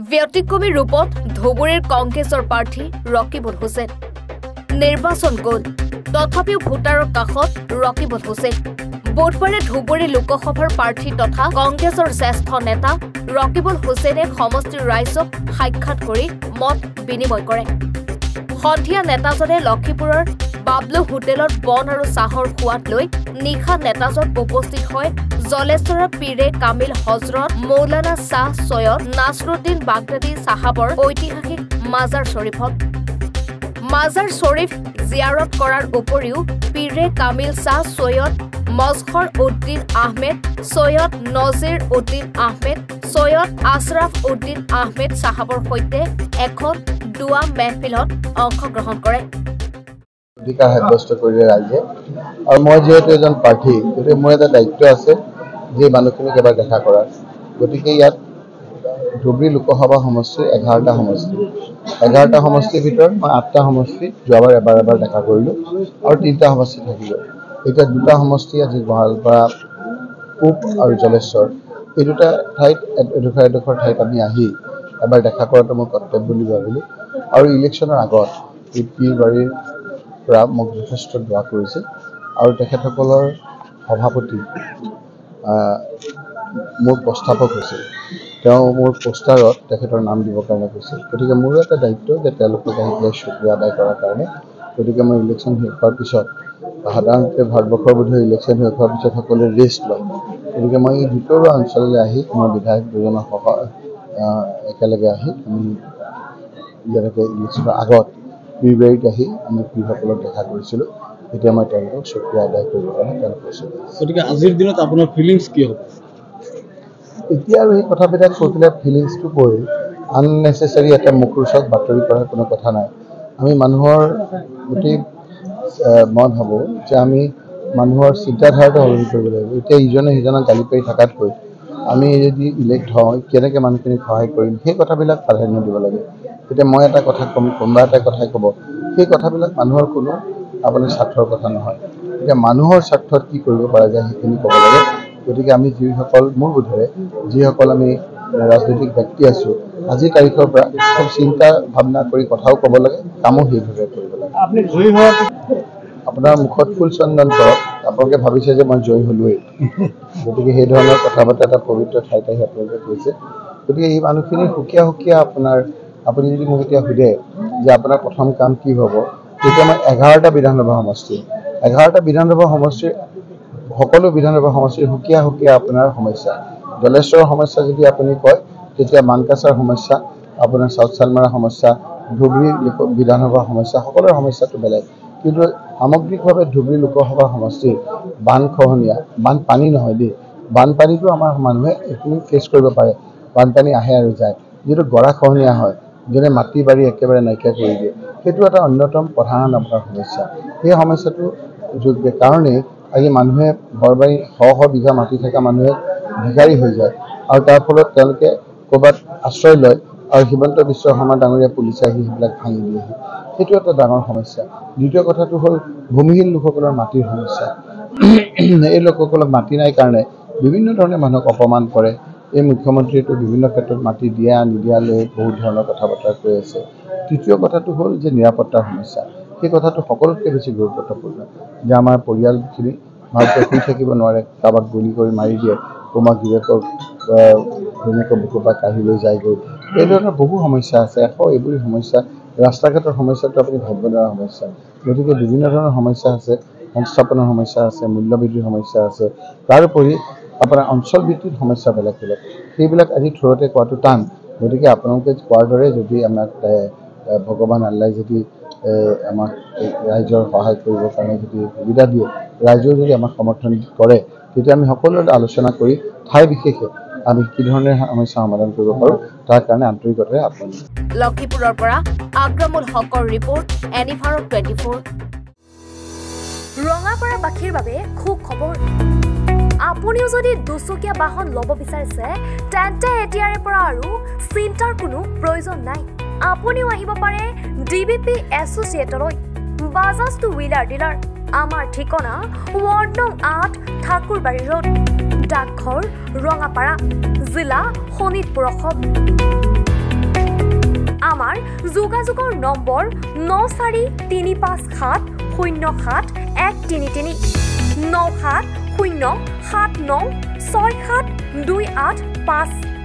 ব্যতিক্ৰমী ৰূপত ধুবুৰীৰ কংগ্ৰেছৰ প্ৰাৰ্থী ৰকিবুল হুছেইন নিৰ্বাচন গ'ল তথাপিও ভোটাৰৰ কাষত ৰকিবুল হুছেইন বুধবাৰে ধুবুৰী লোকসভাৰ প্ৰাৰ্থী তথা কংগ্ৰেছৰ জ্যেষ্ঠ নেতা ৰকিবুল হুছেইনে সমষ্টিৰ ৰাইজক সাক্ষাৎ কৰি মত বিনিময় কৰে সন্ধিয়া নেতাজনে লক্ষীপুৰৰ বাবলু হোটেলত বন আৰু চাহৰ সোৱাদ লৈ নিশা নেতাজন উপস্থিত হয় জলেশ্বৰৰ পীৰে কামিল হজৰত মৌলানা শাহ সৈয়দ নাছৰুদ্দিন বাগদাদী সাহাবৰ ঐতিহাসিক মাজাৰ শ্বৰীফত মাজাৰ শ্বৰীফ জিয়াৰত কৰাৰ উপৰিও পীৰে কামিল শাহ সৈয়দ মজহৰ উদ্দিন আহমেদ সৈয়দ নজিৰ উদ্দিন আহমেদ সৈয়দ আশৰাফ উদ্দিন আহমেদ সাহাবৰ সৈতে এখন দুৱা মেহফিলত অংশগ্ৰহণ কৰে অধিকাৰ সাব্যস্ত কৰিলে ৰাইজে আৰু মই যেহেতু এজন প্ৰাৰ্থী গতিকে মোৰ এটা দায়িত্ব আছে যে মানুহখিনিক এবাৰ দেখা কৰাৰ গতিকে ইয়াত ধুবুৰী লোকসভা সমষ্টিৰ 11টা সমষ্টি 11টা সমষ্টিৰ ভিতৰত মই 8টা সমষ্টি যোৱাবাৰ এবাৰ দেখা কৰিলোঁ আৰু 3টা সমষ্টি থাকিব এতিয়া 2টা সমষ্টি আজি গোৱালপাৰা পূব আৰু জলেশ্বৰ এই দুটা ঠাইত এডোখৰ ঠাইত আমি আহি এবাৰ দেখা কৰাটো মোৰ কৰ্তব্য বুলি ভাবিলোঁ আৰু ইলেকশ্যনৰ আগত এই পীৰবাৰীৰ পৰা মোক যথেষ্ট দোৱা কৰিছে আৰু তেখেতসকলৰ সভাপতি মোৰ প্ৰস্তাৱক হৈছিল তেওঁ মোৰ পোষ্টাৰত তেখেতৰ নাম দিবৰ কাৰণে কৈছিল গতিকে মোৰো এটা দায়িত্ব যে তেওঁলোকক আহি পেলাই শুক্ৰিয়া আদায় কৰাৰ কাৰণে গতিকে মই ইলেকশ্যন শেষ হোৱাৰ পিছত সাধাৰণতে ভাৰতবৰ্ষৰ বোধহয় ইলেকশ্যন শেষ হোৱাৰ পিছত সকলোৱে ৰেষ্ট লয় গতিকে মই এই ভিতৰুৱা অঞ্চললৈ আহি মই বিধায়ক দুজনৰ একেলগে আহি আমি যেনেকৈ ইলেকশ্যনৰ আগত পীৰবাৰীত আহি আমি পীৰসকলক দেখা কৰিছিলোঁ এতিয়া মই তেওঁলোকক শুক্ৰিয়া আদায় কৰিবৰ কাৰণে তেওঁলোক কৈছোঁ গতিকে আজিৰ দিনত আপোনাৰ ফিলিংছ কি হ'ব এতিয়া আৰু এই কথাবিলাক কৈ পেলাই ফিলিংছটো কৈ আননেচেচাৰী এটা মুখৰোচক বাতৰি কৰাৰ কোনো কথা নাই আমি মানুহৰ গোটেই মই ভাবোঁ যে আমি মানুহৰ চিন্তাধাৰাটো সলনি কৰিব লাগিব এতিয়া ইজনে সিজনক গালি পাৰি থকাতকৈ আমি যদি ইলেক্ট হওঁ কেনেকৈ মানুহখিনিক সহায় কৰিম সেই কথাবিলাক প্ৰাধান্য দিব লাগে এতিয়া মই এটা কথা ক'ম কোনোবা এটা কথাই ক'ব সেই কথাবিলাক মানুহৰ কোনো আপোনাৰ স্বাৰ্থৰ কথা নহয় এতিয়া মানুহৰ স্বাৰ্থত কি কৰিব পৰা যায় সেইখিনি ক'ব লাগে গতিকে আমি যিসকল মোৰ বোধেৰে যিসকল আমি ৰাজনৈতিক ব্যক্তি আছোঁ আজিৰ তাৰিখৰ পৰা খুব চিন্তা ভাৱনা কৰি কথাও ক'ব লাগে কামো সেইভাৱে কৰিব লাগে আপুনি জয়ী হোৱা আপোনাৰ মুখত ফুল চন্দন কৰক আপোনালোকে ভাবিছে যে মই জয়ী হ'লোৱেই গতিকে সেই ধৰণৰ কথা বতৰা এটা পবিত্ৰ ঠাইত আহি আপোনালোকে কৈছে গতিকে এই মানুহখিনিৰ সুকীয়া আপুনি যদি মোক এতিয়া সোধে যে আপোনাৰ প্ৰথম কাম কি হ'ব তেতিয়া মই 11টা বিধানসভা সমষ্টি 11টা বিধানসভা সমষ্টিৰ সকলো বিধানসভা সমষ্টিৰ সুকীয়া আপোনাৰ সমস্যা জলেশ্বৰৰ সমস্যা যদি আপুনি কয় তেতিয়া মানকাছাৰ সমস্যা আপোনাৰ চাউথ চালমাৰা সমস্যা ধুবুৰী বিধানসভা সমস্যা সকলোৰে সমস্যাটো বেলেগ কিন্তু সামগ্ৰিকভাৱে ধুবুৰী লোকসভা সমষ্টিৰ বানখহনীয়া বানপানী নহয় দেই বানপানীটো আমাৰ মানুহে এইখিনি ফেচ কৰিব পাৰে বানপানী আহে আৰু যায় যিটো গৰাখহনীয়া হয় যেনে মাটি বাৰী একেবাৰে নাইকিয়া কৰি দিয়ে সেইটো এটা অন্যতম প্ৰধান আপোনাৰ সমস্যা সেই সমস্যাটো কাৰণেই আজি মানুহে ঘৰবাৰী শ বিঘা মাটি থকা মানুহে ভিকাৰী হৈ যায় আৰু তাৰ ফলত তেওঁলোকে ক'ৰবাত আশ্ৰয় লয় আৰু হিমন্ত বিশ্ব শৰ্মা ডাঙৰীয়া পুলিচে আহি সেইবিলাক ভাঙি দিয়েহি সেইটো এটা ডাঙৰ সমস্যা দ্বিতীয় কথাটো হ'ল ভূমিহীন লোকসকলৰ মাটিৰ সমস্যা এই লোকসকলক মাটি নাই কাৰণে বিভিন্ন ধৰণে মানুহক অপমান কৰে এই মুখ্যমন্ত্ৰীটো বিভিন্ন ক্ষেত্ৰত মাটি দিয়া নিদিয়ালৈ বহুত ধৰণৰ কথা বতৰা কৈ আছে তৃতীয় কথাটো হ'ল যে নিৰাপত্তাৰ সমস্যা সেই কথাটো সকলোতকৈ বেছি গুৰুত্বপূৰ্ণ যে আমাৰ পৰিয়ালখিনি ভালকৈ শুই থাকিব নোৱাৰে কাৰোবাক গুলি কৰি মাৰি দিয়ে কোনোবা গিৰিয়েকক বুকুৰ পৰা কাঢ়ি লৈ যায়গৈ এই ধৰণৰ বহু সমস্যা আছে এইবোৰ সমস্যা ৰাস্তা ঘাটৰ সমস্যাটো আপুনি ভাবিব নোৱাৰা সমস্যা গতিকে বিভিন্ন ধৰণৰ সমস্যা আছে সংস্থাপনৰ সমস্যা আছে মূল্যবৃদ্ধিৰ সমস্যা আছে তাৰোপৰি আপোনাৰ অঞ্চল ভিত্তিক সমস্যা বেলেগ সেইবিলাক আজি থোৰতে কোৱাটো টান গতিকে আপোনালোকে কোৱাৰ দৰে যদি আমাক ভগৱান আল্লাই যদি আমাক ৰাইজৰ সহায় কৰিবৰ কাৰণে যদি সুবিধা দিয়ে ৰাইজেও যদি আমাক সমৰ্থন কৰে তেতিয়া আমি সকলোৰে আলোচনা কৰি ঠাই বিশেষে আমি কি ধৰণে সমস্যা সমাধান কৰিব পাৰোঁ তাৰ কাৰণে আন্তৰিকতাৰে আপুনি লক্ষীপুৰৰ পৰা আক্ৰমুল হকৰ ৰিপৰ্ট এনিভাৰত 24 ৰঙাপাৰাবাসীৰ বাবে সুখবৰ আপুনিও যদি দুচকীয়া বাহন ল'ব বিচাৰিছে তেন্তে এতিয়াৰে পৰা আৰু চিন্তাৰ কোনো প্ৰয়োজন নাই আপুনিও আহিব পাৰে ডিবিপি এছ'চিয়েটলৈ বাজাজ টু হুইলাৰ ডিলাৰ আমাৰ ঠিকনা ৱাৰ্ড নং 8 ঠাকুৰবাৰী ৰোড ডাকঘৰ ৰঙাপাৰা জিলা শোণিতপুৰ অসম নম্বৰ 9435707133 9707967285